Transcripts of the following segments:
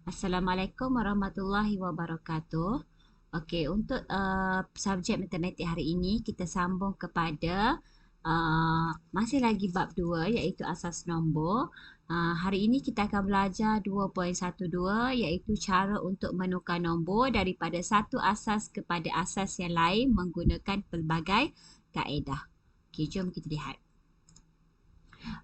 Assalamualaikum warahmatullahi wabarakatuh. Okey, untuk subjek matematik hari ini kita sambung kepada masih lagi bab 2 iaitu asas nombor. Hari ini kita akan belajar 2.12 iaitu cara untuk menukar nombor daripada satu asas kepada asas yang lain menggunakan pelbagai kaedah. Okey, jom kita lihat.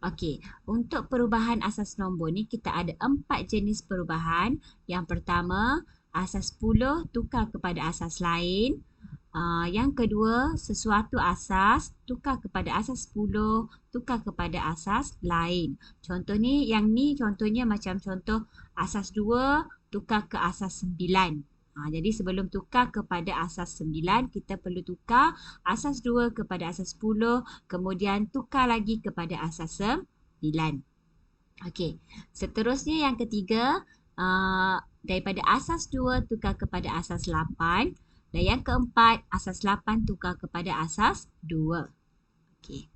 Okey, untuk perubahan asas nombor ni kita ada 4 jenis perubahan. Yang pertama, asas 10 tukar kepada asas lain. Yang kedua, sesuatu asas tukar kepada asas 10, tukar kepada asas lain. Contoh ni contohnya macam contoh asas 2 tukar ke asas 9. Jadi sebelum tukar kepada asas 9, kita perlu tukar asas 2 kepada asas 10, kemudian tukar lagi kepada asas 9. Okey, seterusnya yang ketiga, daripada asas 2 tukar kepada asas 8. Dan yang keempat, asas 8 tukar kepada asas 2. Okey.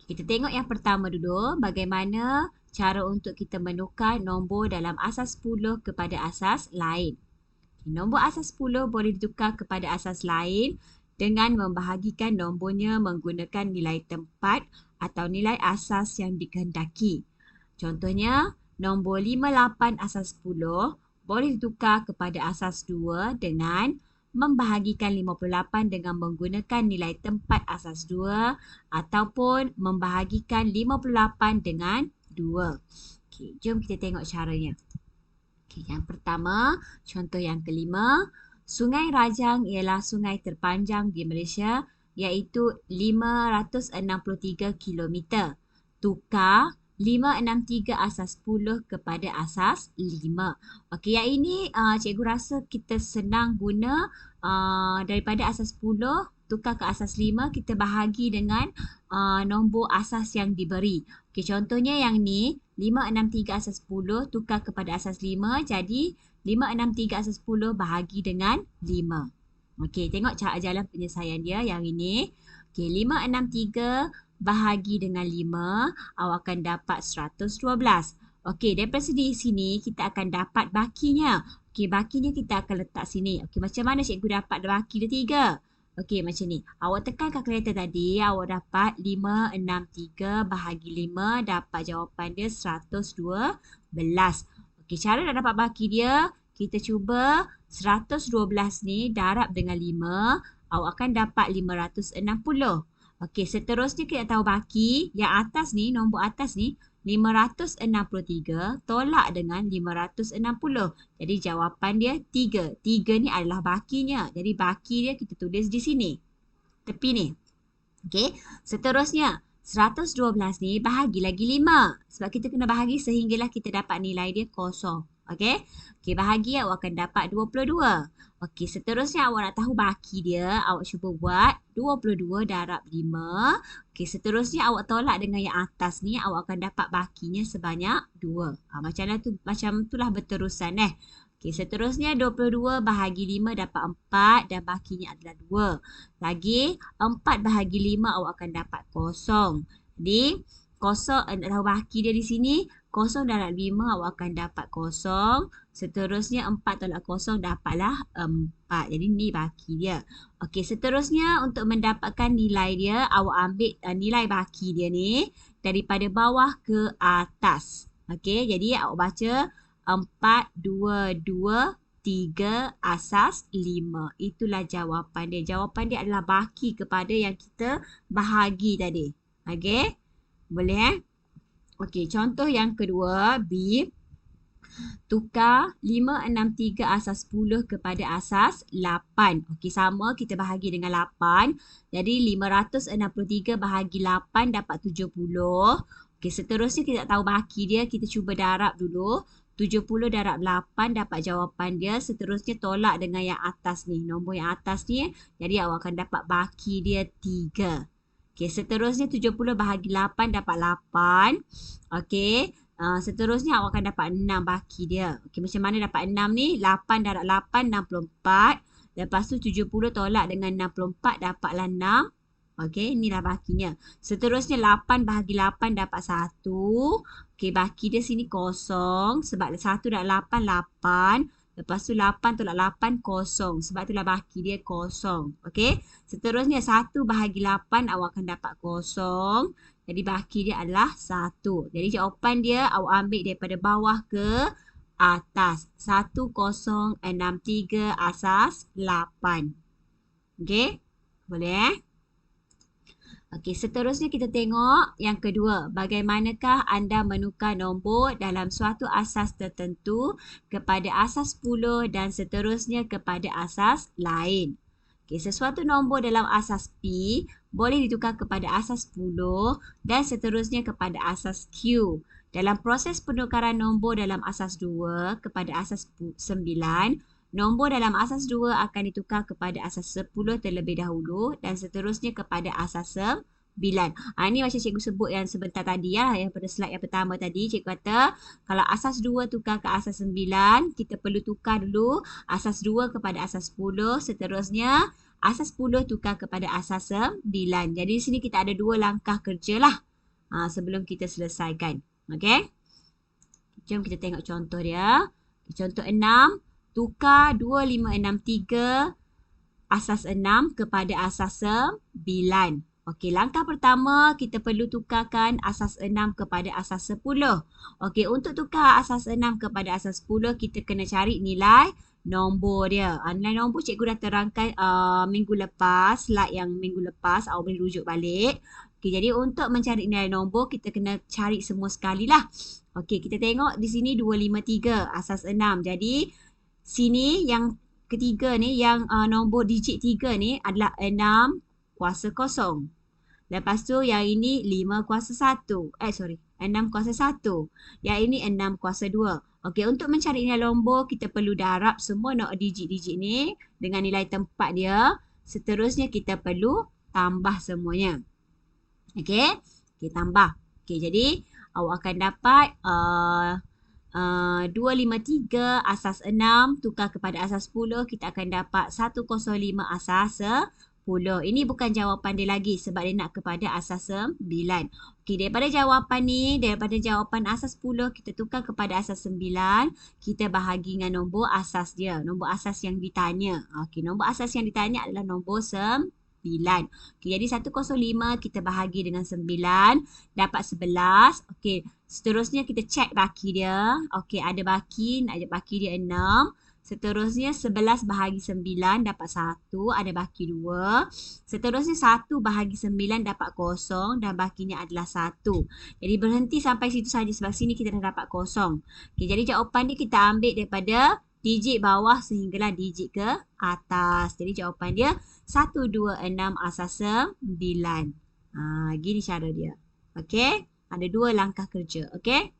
Kita tengok yang pertama dulu, bagaimana cara untuk kita menukar nombor dalam asas 10 kepada asas lain. Nombor asas 10 boleh ditukar kepada asas lain dengan membahagikan nombornya menggunakan nilai tempat atau nilai asas yang dikehendaki. Contohnya, nombor 58 asas 10 boleh ditukar kepada asas 2 dengan membahagikan 58 dengan menggunakan nilai tempat asas 2 ataupun membahagikan 58 dengan 2. Okey, jom kita tengok caranya. Okay, yang pertama, contoh yang kelima, Sungai Rajang ialah sungai terpanjang di Malaysia iaitu 563 kilometer. Tukar 563 asas 10 kepada asas 5. Okey, yang ini cikgu rasa kita senang guna daripada asas 10 tukar ke asas 5, kita bahagi dengan nombor asas yang diberi. Okey, contohnya yang ni 563 asas 10 tukar kepada asas 5, jadi 563 asas 10 bahagi dengan 5. Okey, tengok cara jalan penyelesaian dia yang ini. Okey, 563 bahagi dengan 5, awak akan dapat 112. Okey, daripada sini kita akan dapat bakinya. Okey, bakinya kita akan letak sini. Okey, macam mana cikgu dapat baki dia 3? Okey, macam ni. Awak tekan kalkulator tadi, awak dapat 563 bahagi 5, dapat jawapan dia 112. Okey, cara nak dapat baki dia, kita cuba 112 ni darab dengan 5, awak akan dapat 560. Okey, seterusnya kita tahu baki, yang atas ni, nombor atas ni, 563 tolak dengan 560. Jadi jawapan dia 3. 3 ni adalah bakinya. Jadi baki dia kita tulis di sini. Tepi ni. Okey. Seterusnya 112 ni bahagi lagi 5. Sebab kita kena bahagi sehinggalah kita dapat nilai dia kosong. Okey. Okey, bahagi awak akan dapat 22. Okey, seterusnya awak nak tahu baki dia, awak cuba buat 22 darab 5. Okey, seterusnya awak tolak dengan yang atas ni, awak akan dapat bakinya sebanyak 2. Macam itulah berterusan Okey, seterusnya 22 bahagi 5 dapat 4 dan bakinya adalah 2. Lagi 4 bahagi 5 awak akan dapat kosong. Jadi kosong nak tahu baki dia di sini, kosong darab 5 awak akan dapat kosong. Seterusnya 4 tolak kosong dapatlah 4. Jadi ni baki dia. Okey, seterusnya untuk mendapatkan nilai dia, awak ambil nilai baki dia ni daripada bawah ke atas. Okey, jadi awak baca 4, 2, 2, 3 asas 5. Itulah jawapan dia. Jawapan dia adalah baki kepada yang kita bahagi tadi. Okey, boleh Okey, contoh yang kedua, B. Tukar 563 asas 10 kepada asas 8. Okey, sama kita bahagi dengan 8. Jadi 563 bahagi 8 dapat 70. Okey, seterusnya kita tak tahu baki dia, kita cuba darab dulu. 70 darab 8 dapat jawapan dia. Seterusnya tolak dengan yang atas ni, nombor yang atas ni. Jadi awak akan dapat baki dia 3. Okey, seterusnya 70 bahagi 8 dapat 8. Okey, seterusnya awak akan dapat 6 baki dia. Okey, macam mana dapat 6 ni? 8 darab 8, 64. Lepas tu 70 tolak dengan 64, dapatlah 6. Okey, inilah bahaginya. Seterusnya 8 bahagi 8 dapat 1. Okey, baki dia sini kosong. Sebab 1 dan 8, 8. Lepas tu 8 tolak 8, kosong. Sebab itulah baki dia kosong. Okey. Seterusnya 1 bahagi 8 awak akan dapat kosong. Jadi baki dia adalah 1. Jadi jawapan dia awak ambil daripada bawah ke atas. 1063 asas 8. Okey. Boleh Okey, seterusnya kita tengok yang kedua. Bagaimanakah anda menukar nombor dalam suatu asas tertentu kepada asas 10 dan seterusnya kepada asas lain. Okey, sesuatu nombor dalam asas P boleh ditukar kepada asas 10 dan seterusnya kepada asas Q. Dalam proses penukaran nombor dalam asas 2 kepada asas 9, nombor dalam asas 2 akan ditukar kepada asas 10 terlebih dahulu dan seterusnya kepada asas 9. Ini macam cikgu sebut yang sebentar tadi ya, yang pada slide yang pertama tadi. Cikgu kata kalau asas 2 tukar ke asas 9, kita perlu tukar dulu asas 2 kepada asas 10, seterusnya asas 10 tukar kepada asas 9. Jadi di sini kita ada 2 langkah kerja lah sebelum kita selesaikan. Okey. Jom kita tengok contoh dia. Contoh 6. Tukar 2563 asas 6 kepada asas 9. Okey, langkah pertama kita perlu tukarkan asas 6 kepada asas 10. Okey, untuk tukar asas 6 kepada asas 10, kita kena cari nilai nombor dia. Nilai nombor cikgu dah terangkan minggu lepas, slide yang minggu lepas, awak boleh rujuk balik. Okey, jadi untuk mencari nilai nombor, kita kena cari semua sekali lah. Okey, kita tengok di sini 253 asas 6. Jadi sini yang ketiga ni, yang nombor digit 3 ni adalah 6 kuasa 0. Lepas tu yang ini 5 kuasa 1. 6 kuasa 1. Yang ini 6 kuasa 2. Okey, untuk mencari nilai nombor, kita perlu darab semua digit-digit ni dengan nilai tempat dia. Seterusnya kita perlu tambah semuanya. Okey, tambah. Okey, jadi awak akan dapat 253 asas 6 tukar kepada asas 10, kita akan dapat 105 asas 10. Ini bukan jawapan dia lagi sebab dia nak kepada asas 9. Okey, daripada jawapan ni, daripada jawapan asas 10 kita tukar kepada asas 9, kita bahagi dengan nombor asas dia, nombor asas yang ditanya. Okey, nombor asas yang ditanya adalah nombor 9. Okey, jadi 105 kita bahagi dengan 9 dapat 11. Okey, seterusnya kita cek baki dia. Okey, ada baki dia 6. Seterusnya 11 bahagi 9 dapat 1, ada baki 2. Seterusnya 1 bahagi 9 dapat 0 dan bakinya adalah 1. Jadi berhenti sampai situ saja sebab sini kita dah dapat 0. Okey, jadi jawapan dia kita ambil daripada digit bawah sehinggalah digit ke atas. Jadi jawapan dia 126 asas 9. Gini cara dia. Okey, ada 2 langkah kerja. Okey.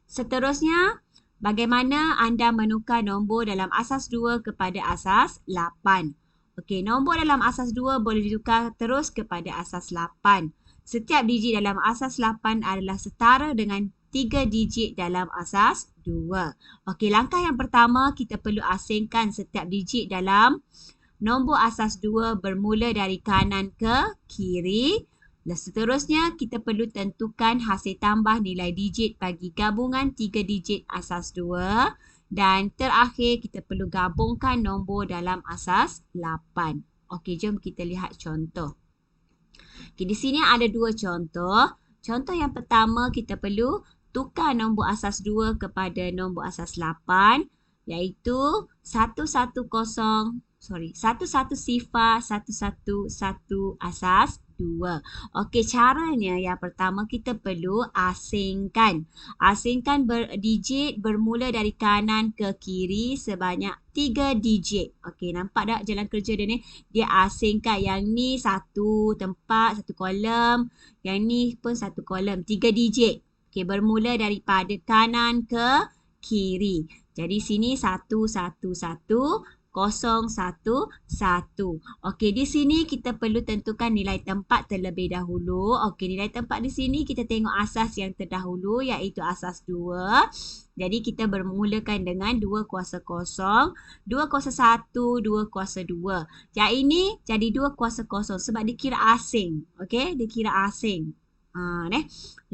Seterusnya, bagaimana anda menukar nombor dalam asas 2 kepada asas 8? Okey, nombor dalam asas 2 boleh ditukar terus kepada asas 8. Setiap digit dalam asas 8 adalah setara dengan 3 digit dalam asas 2. Okey, langkah yang pertama kita perlu asingkan setiap digit dalam nombor asas 2 bermula dari kanan ke kiri. Dan seterusnya kita perlu tentukan hasil tambah nilai digit bagi gabungan 3 digit asas 2. Dan terakhir kita perlu gabungkan nombor dalam asas 8. Okey, jom kita lihat contoh. Okey, di sini ada 2 contoh. Contoh yang pertama kita perlu tukar nombor asas 2 kepada nombor asas 8. Iaitu 1101 asas 2. Okey, caranya yang pertama kita perlu asingkan. Asingkan digit bermula dari kanan ke kiri sebanyak 3 digit. Okey, nampak tak jalan kerja dia ni? Dia asingkan yang ni satu tempat, satu kolom. Yang ni pun satu kolom, 3 digit. Okey, bermula daripada kanan ke kiri. Jadi sini 1, 1, 1. 0, 1, 1. Okey, di sini kita perlu tentukan nilai tempat terlebih dahulu. Okey, nilai tempat di sini kita tengok asas yang terdahulu iaitu asas 2. Jadi kita bermulakan dengan 2 kuasa kosong, 2 kuasa 1, 2 kuasa 2. Yang ini jadi 2 kuasa kosong sebab dikira asing. Okey, dikira asing.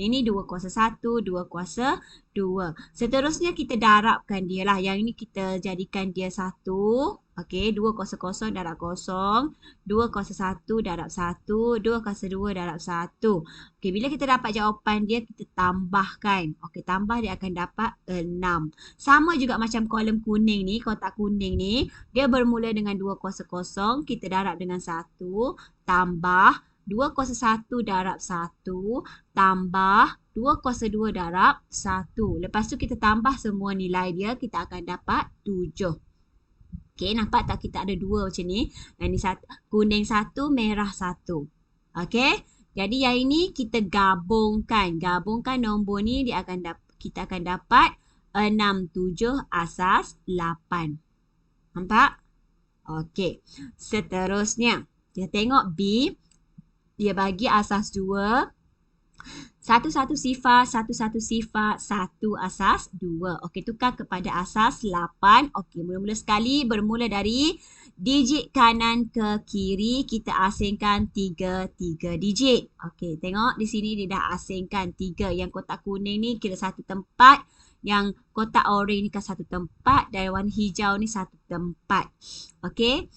Ini 2 kuasa 1, 2 kuasa 2. Seterusnya kita darabkan dia lah. Yang ini kita jadikan dia 1. Okey, 2 kuasa kosong darab kosong. 2 kuasa 1 darab 1. 2 kuasa 2 darab 1. Okey, bila kita dapat jawapan dia, kita tambahkan. Okey, tambah dia akan dapat 6. Sama juga macam kolom kuning ni, kotak kuning ni. Dia bermula dengan 2 kuasa kosong. Kita darab dengan 1. Tambah 2 kuasa 1 darab 1 tambah 2 kuasa 2 darab 1. Lepas tu kita tambah semua nilai dia, kita akan dapat 7. Okey, nampak tak kita ada 2 macam ni? Yang ni kuning 1, merah 1. Okey, jadi yang ini kita gabungkan. Gabungkan nombor ni kita akan dapat 6, 7 asas 8. Nampak? Okey, seterusnya kita tengok B. Dia bagi asas 2. 1 sifar, 1 sifar, 1 asas 2. Okey, tukar kepada asas 8. Okey, mula-mula sekali bermula dari digit kanan ke kiri. Kita asingkan 3 digit. Okey, tengok di sini dia dah asingkan 3. Yang kotak kuning ni kira satu tempat. Yang kotak orange ni kan satu tempat. Dan warna hijau ni satu tempat. Okey,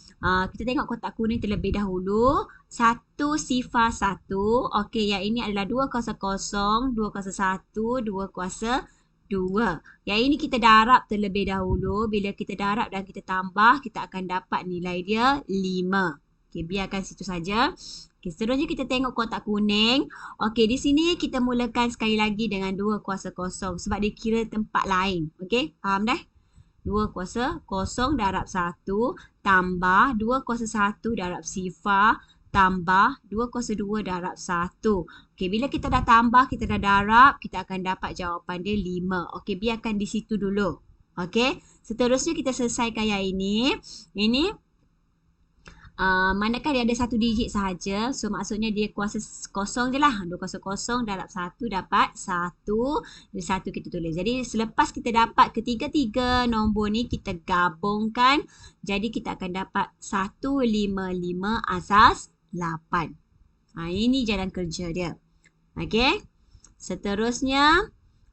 kita tengok kotak kuning terlebih dahulu. 1 sifar 1. Okey, yang ini adalah 2 kuasa kosong, 2 kuasa 1, 2 kuasa 2. Yang ini kita darab terlebih dahulu. Bila kita darab dan kita tambah, kita akan dapat nilai dia 5. Okey, biarkan situ saja. Okey, seterusnya kita tengok kotak kuning. Okey, di sini kita mulakan sekali lagi dengan 2 kuasa kosong sebab dia kira tempat lain. Okey, faham dah? 2 kuasa kosong darab 1 tambah 2 kuasa 1 darab sifar tambah 2 kuasa 2 darab 1. Okey, bila kita dah tambah, kita dah darab, kita akan dapat jawapan dia 5. Okey, biarkan di situ dulu. Okey, seterusnya kita selesaikan yang ini. Ini manakah dia ada satu digit sahaja, so maksudnya dia kuasa kosong je lah. 2 kuasa kosong darab 1 dapat 1. Jadi 1 kita tulis. Jadi selepas kita dapat ketiga-tiga nombor ni, kita gabungkan. Jadi kita akan dapat 155 asas 8. Ini jalan kerja dia. Okey. Seterusnya,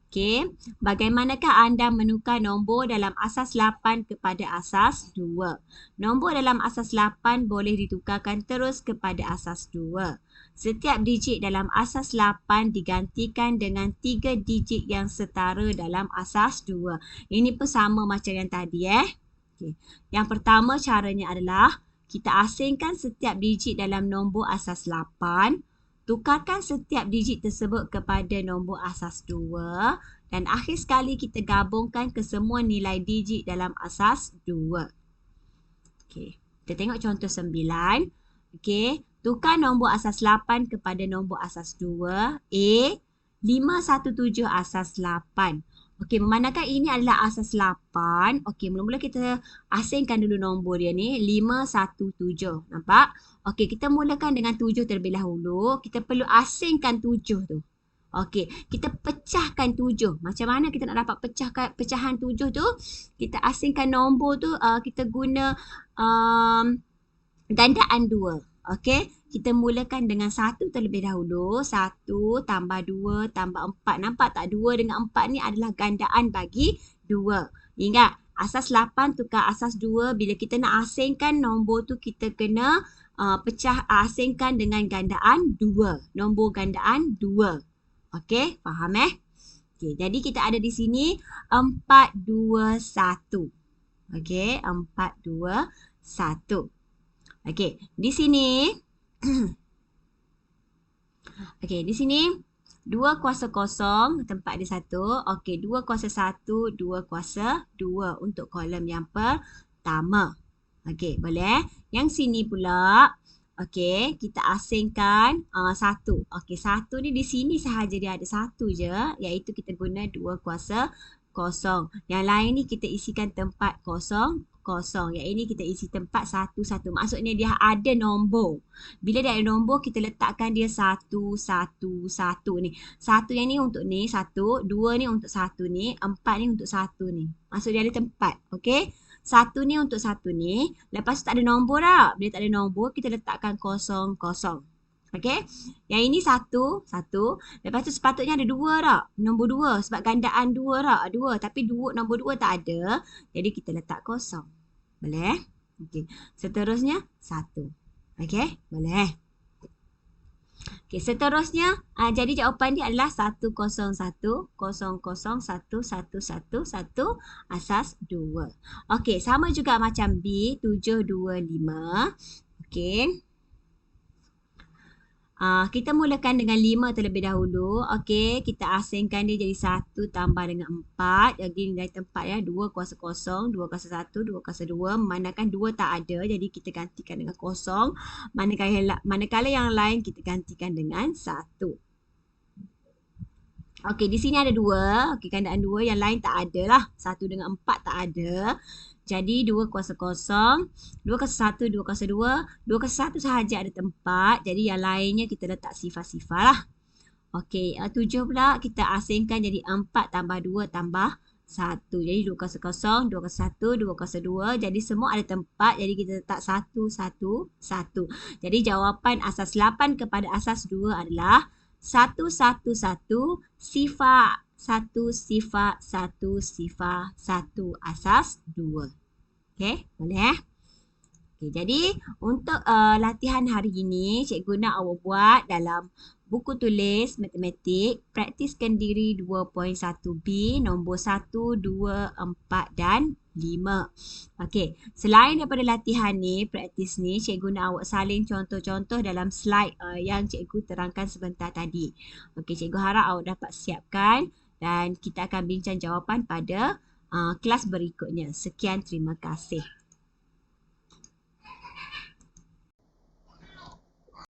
okey, bagaimanakah anda menukar nombor dalam asas 8 kepada asas 2? Nombor dalam asas 8 boleh ditukarkan terus kepada asas 2. Setiap digit dalam asas 8 digantikan dengan 3 digit yang setara dalam asas 2. Ini pun sama macam yang tadi. Okay. Yang pertama caranya adalah kita asingkan setiap digit dalam nombor asas 8. Tukarkan setiap digit tersebut kepada nombor asas 2. Dan akhir sekali kita gabungkan ke semua nilai digit dalam asas 2. Okey, kita tengok contoh 9. Okey, tukar nombor asas 8 kepada nombor asas 2. A, 517 asas 8. Okey, memandangkan ini adalah asas 8. Okey, mula-mula kita asingkan dulu nombor dia ni. 517. Nampak? Okey, kita mulakan dengan 7 terlebih dahulu. Kita perlu asingkan 7 tu. Okey, kita pecahkan 7. Macam mana kita nak dapat pecahan 7 tu? Kita asingkan nombor tu, kita guna gandaan 2. Okey, kita mulakan dengan 1 terlebih dahulu. 1 tambah 2 tambah 4. Nampak tak? 2 dengan 4 ni adalah gandaan bagi 2. Ingat, asas 8 tukar asas 2. Bila kita nak asingkan nombor tu, kita kena asingkan dengan gandaan 2. Nombor gandaan 2. Okey, faham Okey, jadi kita ada di sini 4, 2, 1. Okey, 4, 2, 1. Okey, di sini okey, di sini 2 kuasa kosong, tempat dia 1. Okey, 2 kuasa 1, 2 kuasa 2 untuk kolom yang pertama. Okey, boleh? Yang sini pula, okey, kita asingkan 1. Okey, 1 ni di sini sahaja dia ada 1 je, iaitu kita guna 2 kuasa kosong. Yang lain ni kita isikan tempat kosong kosong. Yang ini kita isi tempat satu-satu. Maksudnya dia ada nombor. Bila dia ada nombor, kita letakkan dia satu, satu, satu ni. Satu yang ni untuk ni, satu. Dua ni untuk satu ni. Empat ni untuk satu ni. Maksud dia ada tempat. Okey. Satu ni untuk satu ni. Lepas tu tak ada nombor tak? Bila tak ada nombor, kita letakkan kosong, kosong. Okey. Yang ini satu, satu. Lepas tu sepatutnya ada dua tak? Nombor dua. Sebab gandaan dua tak? Dua. Tapi nombor dua tak ada. Jadi kita letak kosong. Boleh? Okey. Seterusnya satu. Okey? Boleh. Okey, seterusnya jadi jawapan dia adalah 101 001 111 1 asas 2. Okey, sama juga macam B 725. Okey. Kita mulakan dengan 5 terlebih dahulu. Okey, kita asingkan dia jadi 1 tambah dengan 4. Jadi nilai tempat ya 2 kuasa 0, 2 kuasa 1, 2 kuasa 2. Memandangkan 2 tak ada, jadi kita gantikan dengan 0. Manakala yang lain kita gantikan dengan 1. Okey, di sini ada 2. Okey, gandaan 2, yang lain tak ada lah. 1 dengan 4 tak ada. Jadi 2 kuasa 0, 2 kuasa 1, 2 kuasa 2, 2 kuasa 1 sahaja ada tempat. Jadi yang lainnya kita letak sifar-sifar lah. Okey, 7 pula kita asingkan jadi 4 tambah 2 tambah 1. Jadi 2 kuasa 0, 2 kuasa 1, 2 kuasa 2. Jadi semua ada tempat. Jadi kita letak 1, 1, 1. Jadi jawapan asas 8 kepada asas 2 adalah 1, 1, 1, sifar 1 sifar 1 sifar 1 asas 2. Okey, boleh eh? Okey, jadi untuk latihan hari ini, cikgu nak awak buat dalam buku tulis matematik, praktiskan diri 2.1B, nombor 1, 2, 4 dan 5. Okey, selain daripada latihan ni, praktis ni, cikgu nak awak salin contoh-contoh dalam slide yang cikgu terangkan sebentar tadi. Okey, cikgu harap awak dapat siapkan dan kita akan bincang jawapan pada kelas berikutnya. Sekian, terima kasih.